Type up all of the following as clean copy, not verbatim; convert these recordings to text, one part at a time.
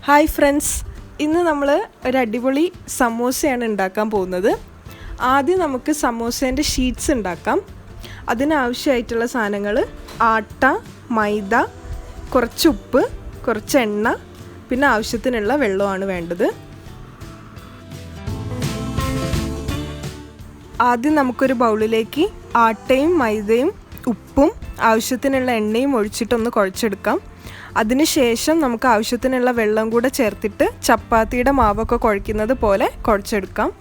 Hi friends, ഇന്ന് നമ്മൾ ഒരു അടിപൊളി സമോസയാണ് ഉണ്ടാക്കാൻ പോകുന്നത്. ആദ്യം നമുക്ക് സമോസേൻ്റെ ഷീറ്റ്സ് ഉണ്ടാക്കാം. അതിനാവശ്യമായിട്ടുള്ള സാധനങ്ങൾ ആട്ട, മൈദ, കുറച്ച് ഉപ്പ്, കുറച്ച് എണ്ണ, പിന്നെ ആവശ്യത്തിനുള്ള വെള്ളമാണ് വേണ്ടത്. ആദ്യം നമുക്കൊരു ബൗളിലേക്ക് ആട്ടയും മൈദയും ഉപ്പും ആവശ്യത്തിനുള്ള എണ്ണയും ഒഴിച്ചിട്ടൊന്ന് കുഴച്ചെടുക്കാം. അതിനുശേഷം നമുക്ക് ആവശ്യത്തിനുള്ള വെള്ളം കൂടെ ചേർത്തിട്ട് ചപ്പാത്തിയുടെ മാവൊക്കെ കുഴയ്ക്കുന്നത് പോലെ കുഴച്ചെടുക്കാം.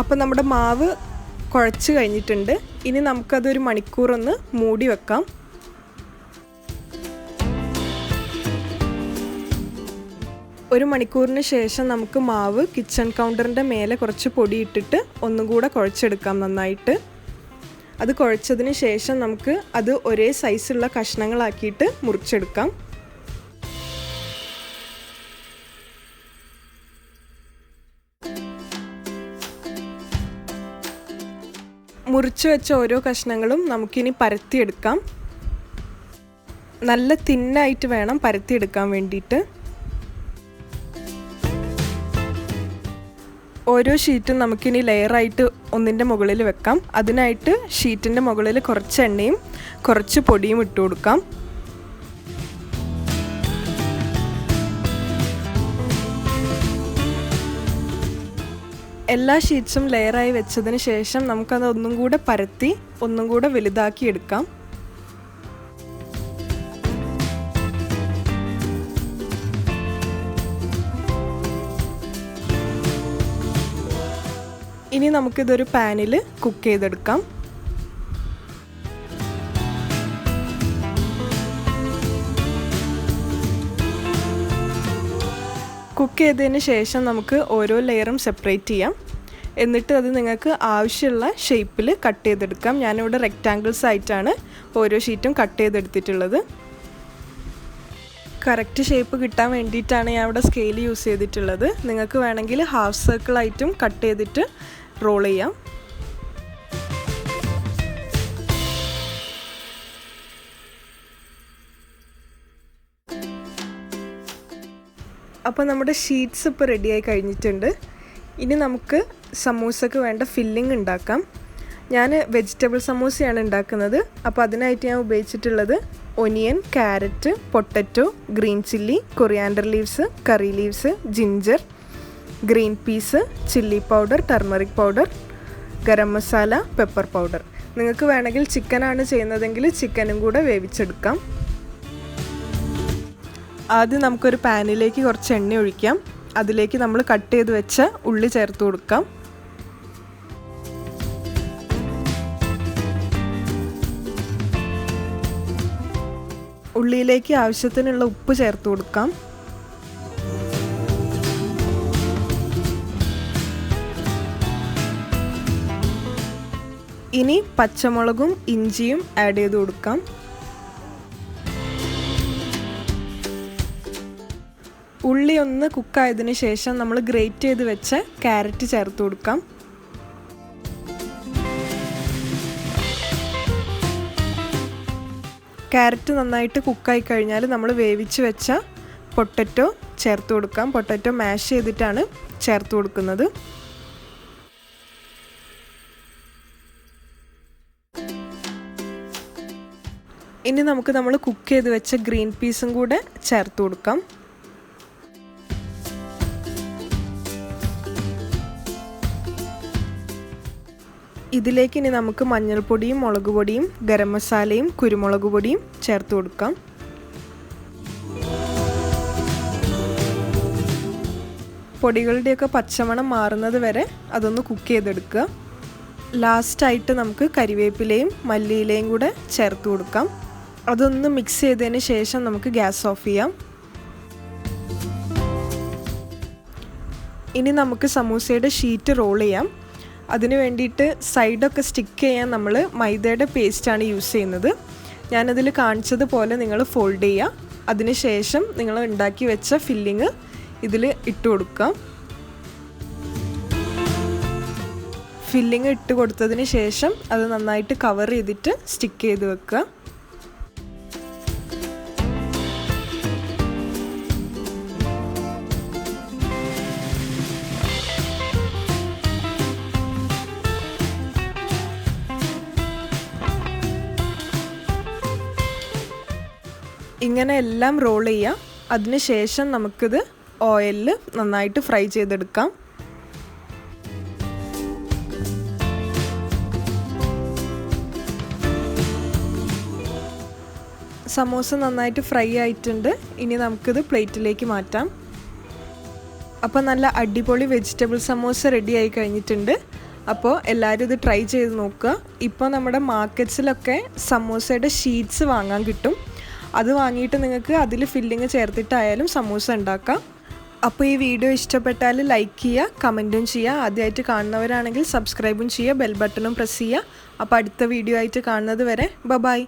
അപ്പം നമ്മുടെ മാവ് കുഴച്ച് കഴിഞ്ഞിട്ടുണ്ട്. ഇനി നമുക്കതൊരു മണിക്കൂറൊന്ന് മൂടി വെക്കാം. ഒരു മണിക്കൂറിന് ശേഷം നമുക്ക് മാവ് കിച്ചൺ കൗണ്ടറിൻ്റെ മേലെ കുറച്ച് പൊടി ഇട്ടിട്ട് ഒന്നും കൂടെ കുഴച്ചെടുക്കാം നന്നായിട്ട്. അത് കുഴച്ചതിന് ശേഷം നമുക്ക് അത് ഒരേ സൈസുള്ള കഷ്ണങ്ങളാക്കിയിട്ട് മുറിച്ചെടുക്കാം. മുറിച്ച് വെച്ച ഓരോ കഷ്ണങ്ങളും നമുക്കിനി പരത്തിയെടുക്കാം. നല്ല തിന്നായിട്ട് വേണം പരത്തിയെടുക്കാൻ വേണ്ടിയിട്ട്. ഓരോ ഷീറ്റും നമുക്കിനി ലെയറായിട്ട് ഒന്നിൻ്റെ മുകളിൽ വെക്കാം. അതിനായിട്ട് ഷീറ്റിൻ്റെ മുകളിൽ കുറച്ച് എണ്ണയും കുറച്ച് പൊടിയും ഇട്ട് കൊടുക്കാം. എല്ലാ ഷീറ്റ്സും ലെയറായി വെച്ചതിന് ശേഷം നമുക്കത് ഒന്നും കൂടെ പരത്തി ഒന്നും കൂടെ വലുതാക്കി എടുക്കാം. ഇനി നമുക്കിതൊരു പാനിൽ കുക്ക് ചെയ്തെടുക്കാം. കുക്ക് ചെയ്തതിന് ശേഷം നമുക്ക് ഓരോ ലെയറും സെപ്പറേറ്റ് ചെയ്യാം. എന്നിട്ട് അത് നിങ്ങൾക്ക് ആവശ്യമുള്ള ഷേപ്പിൽ കട്ട് ചെയ്തെടുക്കാം. ഞാനിവിടെ റെക്റ്റാങ്കിൾസ് ആയിട്ടാണ് ഓരോ ഷീറ്റും കട്ട് ചെയ്തെടുത്തിട്ടുള്ളത്. കറക്റ്റ് ഷേപ്പ് കിട്ടാൻ വേണ്ടിയിട്ടാണ് ഞാൻ ഇവിടെ സ്കെയിൽ യൂസ് ചെയ്തിട്ടുള്ളത്. നിങ്ങൾക്ക് വേണമെങ്കിൽ ഹാഫ് സർക്കിളായിട്ടും കട്ട് ചെയ്തിട്ട് റോൾ ചെയ്യാം. അപ്പോൾ നമ്മുടെ ഷീറ്റ്സ് ഇപ്പോൾ റെഡിയായി കഴിഞ്ഞിട്ടുണ്ട്. ഇനി നമുക്ക് സമൂസക്ക് വേണ്ട ഫില്ലിംഗ് ഉണ്ടാക്കാം. ഞാൻ വെജിറ്റബിൾ സമൂസയാണ് ഉണ്ടാക്കുന്നത്. അപ്പോൾ അതിനായിട്ട് ഞാൻ ഉപയോഗിച്ചിട്ടുള്ളത് onion, carrot, potato, green chilli, coriander leaves, കറി leaves, ginger, green peas, chilli powder, turmeric powder, garam masala, pepper powder. നിങ്ങൾക്ക് വേണമെങ്കിൽ ചിക്കനാണ് ചെയ്യുന്നതെങ്കിൽ ചിക്കനും കൂടെ വേവിച്ചെടുക്കാം. ആദ്യം നമുക്കൊരു പാനിലേക്ക് കുറച്ച് എണ്ണ ഒഴിക്കാം. അതിലേക്ക് നമ്മൾ കട്ട് ചെയ്ത് വെച്ച ഉള്ളി ചേർത്ത് കൊടുക്കാം. ഉള്ളിയിലേക്ക് ആവശ്യത്തിനുള്ള ഉപ്പ് ചേർത്ത് കൊടുക്കാം. ഇനി പച്ചമുളകും ഇഞ്ചിയും ആഡ് ചെയ്ത് കൊടുക്കാം. ഉള്ളി ഒന്ന് കുക്കായതിനു ശേഷം നമ്മൾ ഗ്രേറ്റ് ചെയ്ത് വെച്ച ക്യാരറ്റ് ചേർത്ത് കൊടുക്കാം. ക്യാരറ്റ് നന്നായിട്ട് കുക്കായി കഴിഞ്ഞാൽ നമ്മൾ വേവിച്ച് വെച്ച പൊട്ടറ്റോ ചേർത്ത് കൊടുക്കാം. പൊട്ടറ്റോ മാഷ് ചെയ്തിട്ടാണ് ചേർത്ത് കൊടുക്കുന്നത്. ഇനി നമുക്ക് നമ്മൾ കുക്ക് ചെയ്ത് വെച്ച ഗ്രീൻ പീസും കൂടെ ചേർത്ത് കൊടുക്കാം. ഇതിലേക്ക് ഇനി നമുക്ക് മഞ്ഞൾപ്പൊടിയും മുളക് പൊടിയും ഗരം മസാലയും കുരുമുളക് പൊടിയും ചേർത്ത് കൊടുക്കാം. പൊടികളുടെയൊക്കെ പച്ചമണം മാറുന്നത് വരെ അതൊന്ന് കുക്ക് ചെയ്തെടുക്കുക. ലാസ്റ്റായിട്ട് നമുക്ക് കരിവേപ്പിലയും മല്ലിയിലയും കൂടെ ചേർത്ത് കൊടുക്കാം. അതൊന്ന് മിക്സ് ചെയ്തതിന് ശേഷം നമുക്ക് ഗ്യാസ് ഓഫ് ചെയ്യാം. ഇനി നമുക്ക് സമൂസയുടെ ഷീറ്റ് റോൾ ചെയ്യാം. അതിന് വേണ്ടിയിട്ട് സൈഡൊക്കെ സ്റ്റിക്ക് ചെയ്യാൻ നമ്മൾ മൈദയുടെ പേസ്റ്റാണ് യൂസ് ചെയ്യുന്നത്. ഞാനതിൽ കാണിച്ചതുപോലെ നിങ്ങൾ ഫോൾഡ് ചെയ്യുക. അതിന് ശേഷം നിങ്ങൾ ഉണ്ടാക്കി വെച്ച ഫില്ലിങ് ഇതിൽ ഇട്ട് കൊടുക്കാം. ഫില്ലിങ് ഇട്ട് കൊടുത്തതിന് ശേഷം അത് നന്നായിട്ട് കവർ ചെയ്തിട്ട് സ്റ്റിക്ക് ചെയ്ത് വെക്കുക. ഇങ്ങനെ എല്ലാം റോൾ ചെയ്യാം. അതിനുശേഷം നമുക്കിത് ഓയിലിൽ നന്നായിട്ട് ഫ്രൈ ചെയ്തെടുക്കാം. സമോസ നന്നായിട്ട് ഫ്രൈ ആയിട്ടുണ്ട്. ഇനി നമുക്കിത് പ്ലേറ്റിലേക്ക് മാറ്റാം. അപ്പോൾ നല്ല അടിപൊളി വെജിറ്റബിൾ സമോസ റെഡി ആയി കഴിഞ്ഞിട്ടുണ്ട്. അപ്പോൾ എല്ലാവരും ഇത് ട്രൈ ചെയ്ത് നോക്കുക. ഇപ്പോൾ നമ്മുടെ മാർക്കറ്റ്സിലൊക്കെ സമോസയുടെ ഷീറ്റ്സ് വാങ്ങാൻ കിട്ടും. അത് വാങ്ങിയിട്ട് നിങ്ങൾക്ക് അതിൽ ഫില്ലിങ് ചേർത്തിട്ടായാലും സമൂസ ഉണ്ടാക്കാം. അപ്പോൾ ഈ വീഡിയോ ഇഷ്ടപ്പെട്ടാൽ ലൈക്ക് ചെയ്യുക, കമൻറ്റും ചെയ്യുക. ആദ്യമായിട്ട് കാണുന്നവരാണെങ്കിൽ സബ്സ്ക്രൈബും ചെയ്യുക, ബെൽ ബട്ടണും പ്രസ് ചെയ്യുക. അപ്പോൾ അടുത്ത വീഡിയോ ആയിട്ട് കാണുന്നത് വരെ ബൈ.